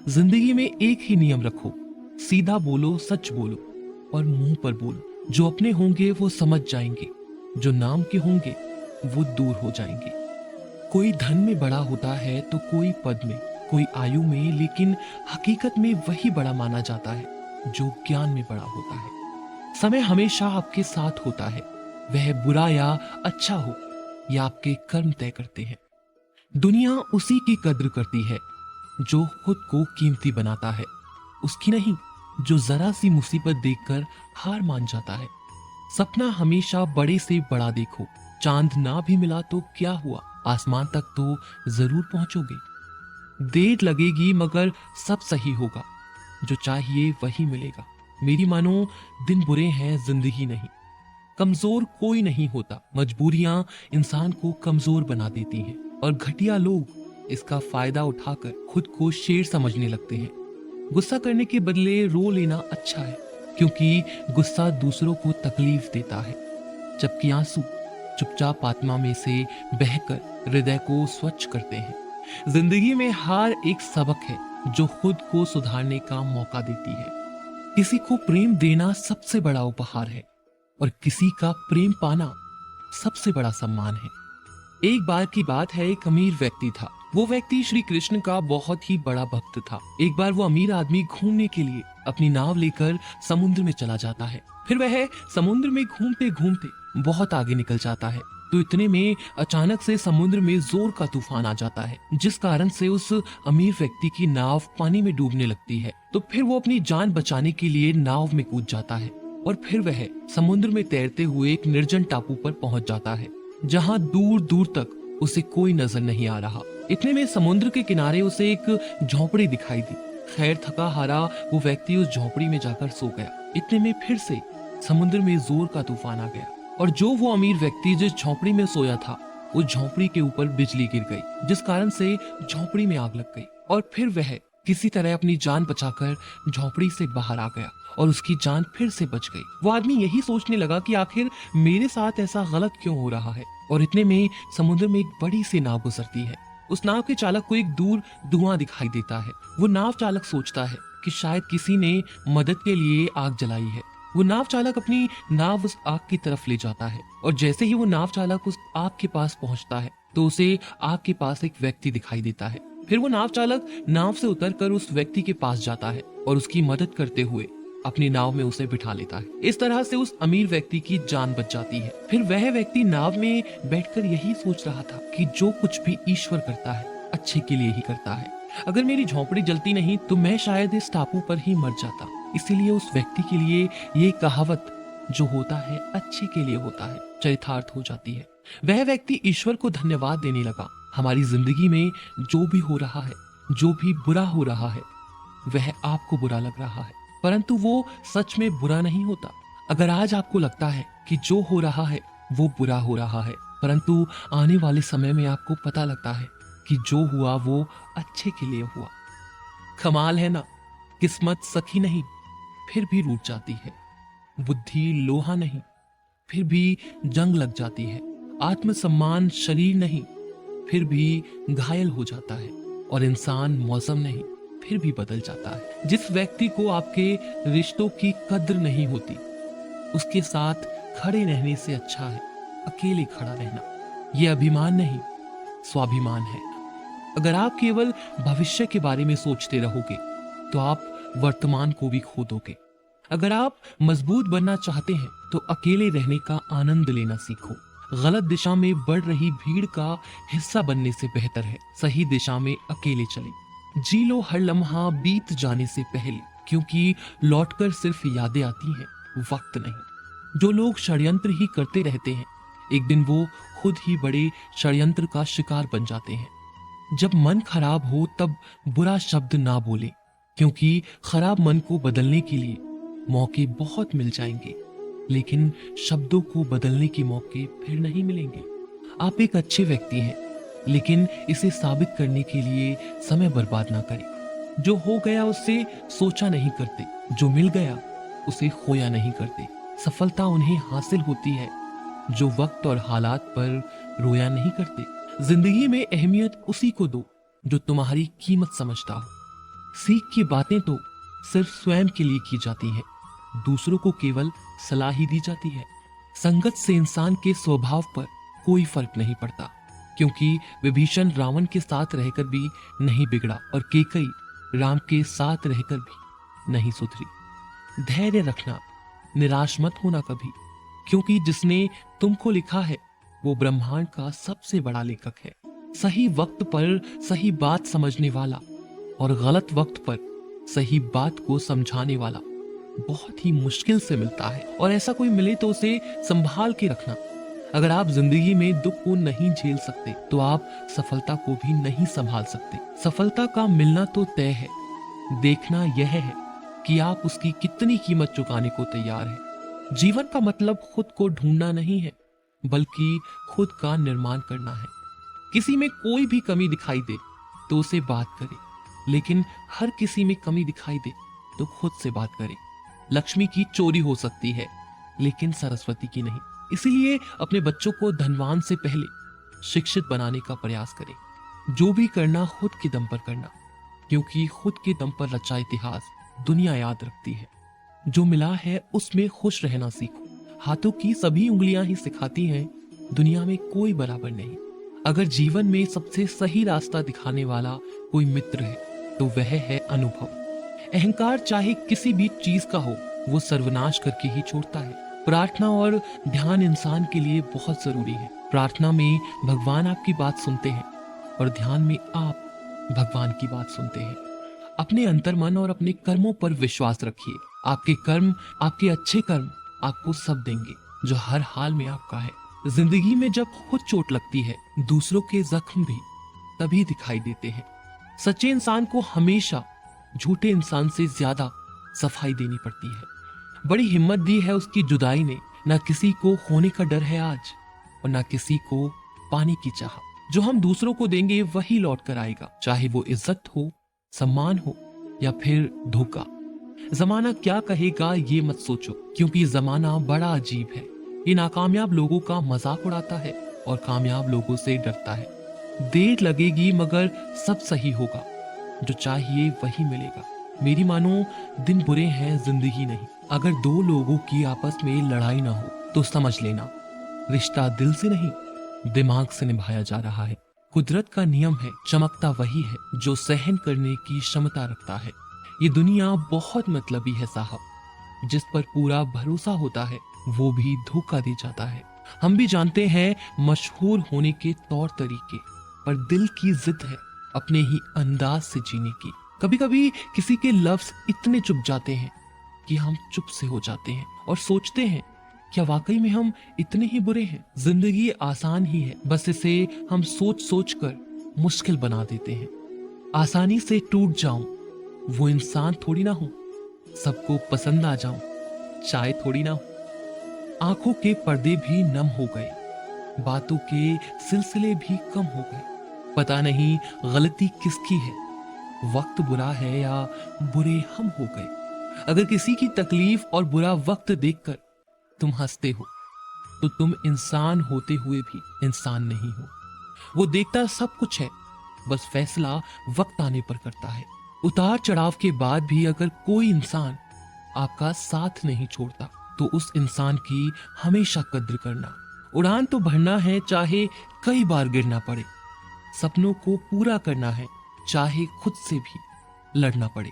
जिंदगी में एक ही नियम रखो, सीधा बोलो, सच बोलो और मुंह पर बोलो। जो अपने होंगे वो समझ जाएंगे, जो नाम के होंगे वो दूर हो जाएंगे। कोई धन में बड़ा होता है तो कोई पद में, कोई आयु में, लेकिन हकीकत में वही बड़ा माना जाता है जो ज्ञान में बड़ा होता है। समय हमेशा आपके साथ होता है, वह बुरा या अच्छा हो, या आपके कर्म तय करते हैं। दुनिया उसी की कद्र करती है जो खुद को कीमती बनाता है, उसकी नहीं जो जरा सी मुसीबत देखकर हार मान जाता है। सपना हमेशा बड़े से बड़ा देखो, चांद ना भी मिला तो क्या हुआ, आसमान तक तो जरूर पहुंचोगे। देर लगेगी मगर सब सही होगा, जो चाहिए वही मिलेगा। मेरी मानो दिन बुरे हैं, जिंदगी नहीं। कमजोर कोई नहीं होता, मजबूरियां इंसान को कमजोर बना देती हैं और घटिया लोग इसका फायदा उठाकर खुद को शेर समझने लगते हैं। गुस्सा करने के बदले रो लेना अच्छा है, क्योंकि गुस्सा दूसरों को तकलीफ देता है, जबकि आंसू चुपचाप आत्मा में से बहकर हृदय को स्वच्छ करते हैं। जिंदगी में हार एक सबक है जो खुद को सुधारने का मौका देती है। किसी को प्रेम देना सबसे बड़ा उपहार है और किसी का प्रेम पाना सबसे बड़ा सम्मान है। एक बार की बात है, एक अमीर व्यक्ति था। वो व्यक्ति श्री कृष्ण का बहुत ही बड़ा भक्त था। एक बार वो अमीर आदमी घूमने के लिए अपनी नाव लेकर समुद्र में चला जाता है। फिर वह समुद्र में घूमते घूमते बहुत आगे निकल जाता है, तो इतने में अचानक से समुद्र में जोर का तूफान आ जाता है, जिस कारण से उस अमीर व्यक्ति की नाव पानी में डूबने लगती है। तो फिर वो अपनी जान बचाने के लिए नाव में कूद जाता है और फिर वह समुद्र में तैरते हुए एक निर्जन टापू पर पहुंच जाता है, जहां दूर दूर तक उसे कोई नजर नहीं आ रहा। इतने में समुद्र के किनारे उसे एक झोपड़ी दिखाई दी। खैर थका हारा वो व्यक्ति उस झोपड़ी में जाकर सो गया। इतने में फिर से समुद्र में जोर का तूफान आ गया और जो वो अमीर व्यक्ति जिस झोपड़ी में सोया था, उस झोपड़ी के ऊपर बिजली गिर गई, जिस कारण से झोपड़ी में आग लग गई और फिर वह किसी तरह अपनी जान बचाकर झोपड़ी से बाहर आ गया और उसकी जान फिर से बच गई। वो आदमी यही सोचने लगा कि आखिर मेरे साथ ऐसा गलत क्यों हो रहा है। और इतने में समुद्र में एक बड़ी सी नाव गुजरती है। उस नाव के चालक को एक दूर धुआं दिखाई देता है। वो नाव चालक सोचता है कि शायद किसी ने मदद के लिए आग जलाई है। वो नाव चालक अपनी नाव उस आग की तरफ ले जाता है और जैसे ही वो नाव चालक उस आग के पास पहुंचता है तो उसे आग के पास एक व्यक्ति दिखाई देता है। फिर वो नाव चालक नाव से उतरकर उस व्यक्ति के पास जाता है और उसकी मदद करते हुए अपनी नाव में उसे बिठा लेता है। इस तरह से उस अमीर व्यक्ति की जान बच जाती है। फिर वह व्यक्ति नाव में बैठकर यही सोच रहा था कि जो कुछ भी ईश्वर करता है अच्छे के लिए ही करता है। अगर मेरी झोंपड़ी जलती नहीं तो मैं शायद इस टापू पर ही मर जाता। इसीलिए उस व्यक्ति के लिए ये कहावत जो होता है अच्छे के लिए होता है चरितार्थ हो जाती है। वह व्यक्ति ईश्वर को धन्यवाद देने लगा। हमारी जिंदगी में जो भी हो रहा है, जो भी बुरा हो रहा है, वह आपको बुरा लग रहा है, परंतु वो सच में बुरा नहीं होता। अगर आज आपको लगता है कि जो हो रहा है वो बुरा हो रहा है, परंतु आने वाले समय में आपको पता लगता है कि जो हुआ वो अच्छे के लिए हुआ। कमाल है ना, किस्मत सखी नहीं फिर भी रूठ जाती है, बुद्धि लोहा नहीं फिर भी जंग लग जाती है, आत्मसम्मान शरीर नहीं फिर भी घायल हो जाता है और इंसान मौसम नहीं फिर भी बदल जाता है। जिस व्यक्ति को आपके रिश्तों की कद्र नहीं होती, उसके साथ खड़े रहने से अच्छा है अकेले खड़ा रहना। यह अभिमान नहीं, स्वाभिमान है। अगर आप केवल भविष्य के बारे में सोचते रहोगे तो आप वर्तमान को भी खो दोगे। अगर आप मजबूत बनना चाहते हैं तो अकेले रहने का आनंद लेना सीखो। गलत दिशा में बढ़ रही भीड़ का हिस्सा बनने से बेहतर है सही दिशा में अकेले चले। जी लो हर लम्हा बीत जाने से पहले, क्योंकि लौटकर सिर्फ यादें आती हैं, वक्त नहीं। जो लोग षड्यंत्र ही करते रहते हैं, एक दिन वो खुद ही बड़े षड्यंत्र का शिकार बन जाते हैं। जब मन खराब हो तब बुरा शब्द ना बोले, क्योंकि खराब मन को बदलने के लिए मौके बहुत मिल जाएंगे, लेकिन शब्दों को बदलने के मौके फिर नहीं मिलेंगे। आप एक अच्छे व्यक्ति हैं, लेकिन इसे साबित करने के लिए समय बर्बाद ना करें। जो हो गया उससे सोचा नहीं करते, जो मिल गया उसे खोया नहीं करते। सफलता उन्हें हासिल होती है जो वक्त और हालात पर रोया नहीं करते। जिंदगी में अहमियत उसी को दो जो तुम्हारी कीमत समझता हो। सीख की बातें तो सिर्फ स्वयं के लिए की जाती है, दूसरों को केवल सलाह ही दी जाती है। संगत से इंसान के स्वभाव पर कोई फर्क नहीं पड़ता, क्योंकि विभीषण रावण के साथ रहकर भी नहीं बिगड़ा और केकई राम के साथ रहकर भी नहीं सुधरी। धैर्य रखना, निराश मत होना कभी, क्योंकि जिसने तुमको लिखा है वो ब्रह्मांड का सबसे बड़ा लेखक है। सही वक्त पर सही बात समझने वाला और गलत वक्त पर सही बात को समझाने वाला बहुत ही मुश्किल से मिलता है, और ऐसा कोई मिले तो उसे संभाल के रखना। अगर आप जिंदगी में दुख को नहीं झेल सकते तो आप सफलता को भी नहीं संभाल सकते। सफलता का मिलना तो तय है, देखना यह है कि आप उसकी कितनी कीमत चुकाने को तैयार हैं। जीवन का मतलब खुद को ढूंढना नहीं है, बल्कि खुद का निर्माण करना है। किसी में कोई भी कमी दिखाई दे तो उसे बात करे, लेकिन हर किसी में कमी दिखाई दे तो खुद से बात करे। लक्ष्मी की चोरी हो सकती है, लेकिन सरस्वती की नहीं। इसीलिए अपने बच्चों को धनवान से पहले शिक्षित बनाने का प्रयास करें। जो भी करना खुद के दम पर करना, क्योंकि खुद के दम पर रचा इतिहास दुनिया याद रखती है। जो मिला है उसमें खुश रहना सीखो। हाथों की सभी उंगलियां ही सिखाती हैं, दुनिया में कोई बराबर नहीं। अगर जीवन में सबसे सही रास्ता दिखाने वाला कोई मित्र है तो वह है अनुभव। अहंकार चाहे किसी भी चीज का हो, वो सर्वनाश करके ही छोड़ता है। प्रार्थना और ध्यान इंसान के लिए बहुत जरूरी है। प्रार्थना में भगवान आपकी बात सुनते हैं और ध्यान में आप भगवान की बात सुनते हैं। अपने अंतर्मन और अपने कर्मों पर विश्वास रखिए। आपके कर्म, आपके अच्छे कर्म आपको सब देंगे जो हर हाल में आपका है। जिंदगी में जब खुद चोट लगती है, दूसरों के जख्म भी तभी दिखाई देते हैं। सच्चे इंसान को हमेशा झूठे इंसान से ज्यादा सफाई देनी पड़ती है। बड़ी हिम्मत दी है उसकी जुदाई ने, ना किसी को खोने का डर है आज और ना किसी को पाने की चाह। जो हम दूसरों को देंगे वही लौट कर आएगा, चाहे वो इज्जत हो, सम्मान हो या फिर धोखा। जमाना क्या कहेगा ये मत सोचो, क्योंकि जमाना बड़ा अजीब है। ये नाकामयाब लोगों का मजाक उड़ाता है और कामयाब लोगों से डरता है। देर लगेगी मगर सब सही होगा, जो चाहिए वही मिलेगा। मेरी मानो दिन बुरे हैं, जिंदगी नहीं। अगर दो लोगों की आपस में लड़ाई ना हो तो समझ लेना रिश्ता दिल से नहीं दिमाग से निभाया जा रहा है। कुदरत का नियम है, चमकता वही है जो सहन करने की क्षमता रखता है। ये दुनिया बहुत मतलबी है साहब, जिस पर पूरा भरोसा होता है वो भी धोखा दे जाता है। हम भी जानते हैं मशहूर होने के तौर तरीके, पर दिल की जिद है अपने ही अंदाज से जीने की। कभी कभी किसी के लफ्ज इतने चुप जाते हैं कि हम चुप से हो जाते हैं और सोचते हैं क्या वाकई में हम इतने ही बुरे हैं। जिंदगी आसान ही है, बस इसे हम सोच सोच कर मुश्किल बना देते हैं। आसानी से टूट जाऊं वो इंसान थोड़ी ना हूं, सबको पसंद आ जाऊं चाहे थोड़ी ना हो। आंखों के पर्दे भी नम हो गए, बातों के सिलसिले भी कम हो गए। पता नहीं गलती किसकी है, वक्त बुरा है या बुरे हम हो गए। अगर किसी की तकलीफ और बुरा वक्त देखकर तुम हंसते हो तो तुम इंसान होते हुए भी इंसान नहीं हो। वो देखता सब कुछ है, बस फैसला वक्त आने पर करता है। उतार चढ़ाव के बाद भी अगर कोई इंसान आपका साथ नहीं छोड़ता तो उस इंसान की हमेशा कद्र करना। उड़ान तो भरना है चाहे कई बार गिरना पड़े, सपनों को पूरा करना है चाहे खुद से भी लड़ना पड़े।